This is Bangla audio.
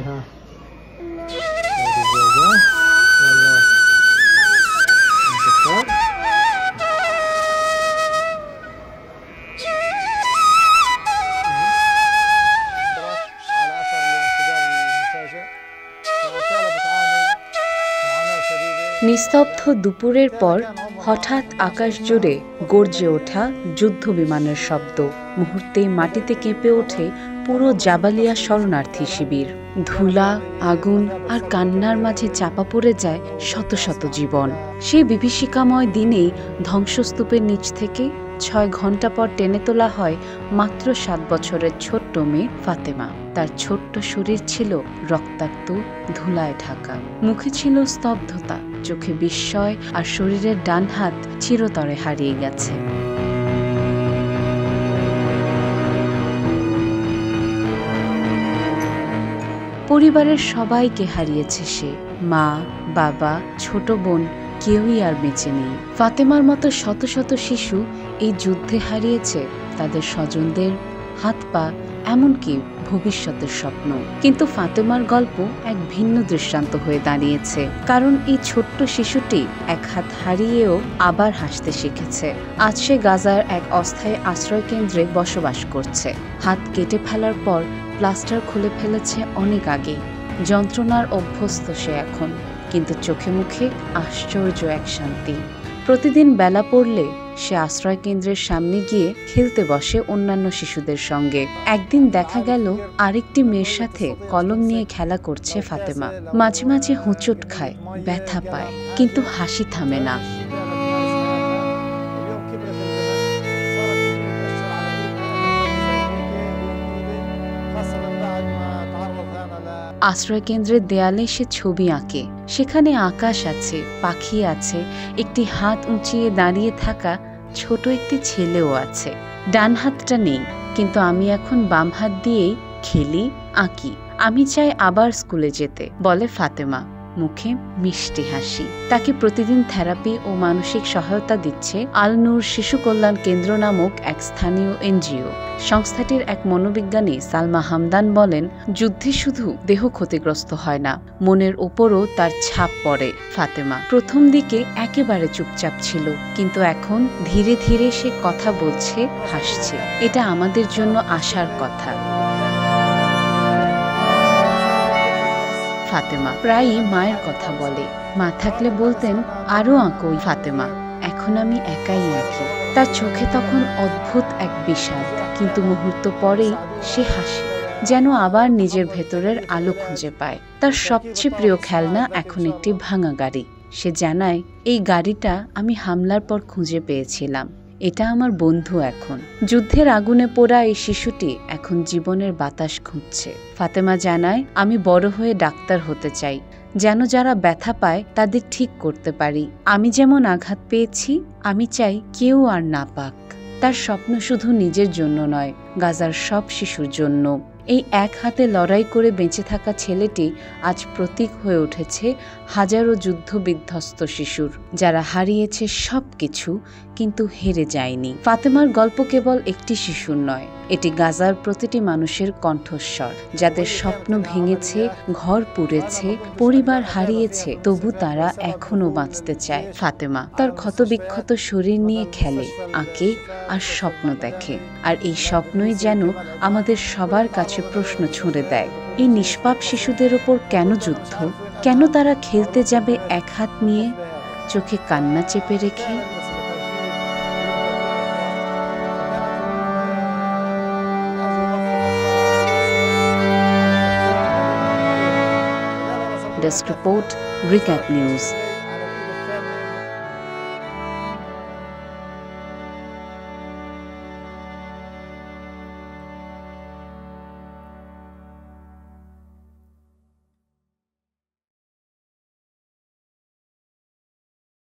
ها والله على اثر الانفجار المفاجئ فكانت بتعاني معاناه شديده। নিস্তব্ধ দুপুরের পর হঠাৎ আকাশ জুড়ে গর্জে ওঠা যুদ্ধ বিমানের শব্দ। মুহূর্তেই মাটিতে কেঁপে ওঠে পুরো জাবালিয়া শরণার্থী শিবির। ধুলা, আগুন আর কান্নার মাঝে চাপা পড়ে যায় শত শত জীবন। সেই বিভীষিকাময় দিনেই ধ্বংসস্তূপের নিচ থেকে ৬ ঘন্টা পর টেনে তোলা হয় মাত্র ৭ বছরের ছোট্ট মেয়ে ফাতেমা। তার ছোট্ট শরীর ছিল রক্তাক্ত, ধুলায় ঢাকা। মুখে ছিল স্তব্ধতা, চোখে বিস্ময়, আর শরীরের ডান হাত চিরতরে হারিয়ে গেছে। পরিবারের সবাইকে হারিয়েছে সে। মা, বাবা, ছোট বোন কেউই আর বেঁচে নেই। ফাতেমার মতো শত শত শিশু এই যুদ্ধে হারিয়েছে তাদের স্বজনদের, হাত পা, এমনকি ভবিষ্যতের স্বপ্ন। কিন্তু ফাতেমার গল্প এক ভিন্ন দৃষ্টান্ত হয়ে দাঁড়িয়েছে, কারণ এই ছোট্ট শিশুটি এক হাত হারিয়েও আবার হাসতে শিখেছে। আজ সে গাজার এক অস্থায়ী আশ্রয় কেন্দ্রে বসবাস করছে। হাত কেটে ফেলার পর প্লাস্টার খুলে ফেলেছে অনেক আগে। যন্ত্রণার অভ্যস্ত সে এখন, কিন্তু চোখে মুখে আশ্চর্য এক শান্তি। প্রতিদিন বেলা পড়লে সে আশ্রয় কেন্দ্রের সামনে গিয়ে খেলতে বসে অন্যান্য শিশুদের সঙ্গে। একদিন দেখা গেল আরেকটি মেয়ের সাথে কলম নিয়ে খেলা করছে ফাতেমা। মাঝে মাঝে হোঁচট খায়, ব্যথা পায়, কিন্তু হাসি থামে না। আশ্রয় কেন্দ্রের দেয়ালে সে ছবি আঁকে। সেখানে আকাশ আছে, পাখি আছে, একটি হাত উঁচিয়ে দাঁড়িয়ে থাকা ছোট একটি ছেলেও আছে। ডান হাতটা নেই, কিন্তু আমি এখন বাম হাত দিয়েই খেলি, আঁকি। আমি চাই আবার স্কুলে যেতে, বলে ফাতেমা, মুখে মিষ্টি হাসি। তাকে প্রতিদিন থেরাপি ও মানসিক সহায়তা দিচ্ছে আল নূর শিশু কল্যাণ কেন্দ্র নামক এক স্থানীয় এনজিও। সংস্থাটির এক মনোবিজ্ঞানী সালমা হামদান বলেন, যুদ্ধে শুধু দেহ ক্ষতিগ্রস্ত হয় না, মনের ওপরও তার ছাপ পড়ে। ফাতেমা প্রথম দিকে একেবারে চুপচাপ ছিল, কিন্তু এখন ধীরে ধীরে সে কথা বলছে, হাসছে। এটা আমাদের জন্য আশার কথা। ফাতেমা প্রায়ই মায়ের কথা বলে। মা থাকলে বলতেন, আরো আঁকো ফাতেমা, এখন আমি একাই আঁকি। তার চোখে তখন অদ্ভুত এক বিষাদ, কিন্তু মুহূর্ত পরেই সে হাসে, যেন আবার নিজের ভেতরের আলো খুঁজে পায়। তার সবচেয়ে প্রিয় খেলনা এখন একটি ভাঙা গাড়ি। সে জানায়, এই গাড়িটা আমি হামলার পর খুঁজে পেয়েছিলাম, এটা আমার বন্ধু এখন। যুদ্ধের আগুনে পোড়া এই শিশুটি এখন জীবনের বাতাস খুঁজছে। ফাতেমা জানায়, আমি বড় হয়ে ডাক্তার হতে চাই, যেন যারা ব্যথা পায় তাদের ঠিক করতে পারি। আমি যেমন আঘাত পেয়েছি, আমি চাই কেউ আর না পাক। তার স্বপ্ন শুধু নিজের জন্য নয়, গাজার সব শিশুর জন্য। এই এক হাতে লড়াই করে বেঁচে থাকা ছেলেটি আজ প্রতীক হয়ে উঠেছে হাজারো যুদ্ধ বিধ্বস্ত শিশুর, যারা হারিয়েছে সবকিছু কিন্তু হেরে যায়নি। ফাতেমার গল্প কেবল একটি শিশুর নয়, এটি গাজার প্রতিটি মানুষের কণ্ঠস্বর, যাদের স্বপ্ন ভেঙেছে, ঘর পুড়েছে, পরিবার হারিয়েছে, তবু তারা এখনো বাঁচতে চায়। ফাতেমা তার ক্ষতবিক্ষত শরীর নিয়ে খেলে, আঁকে আর স্বপ্ন দেখে। আর এই স্বপ্নই যেন আমাদের সবার কাছে প্রশ্ন ছুঁড়ে দেয়, এই নিষ্পাপ শিশুদের ওপর কেন যুদ্ধ? কেন তারা খেলতে যাবে এক হাত নিয়ে, চোখে কান্না চেপে রেখে? Desk report, recap news.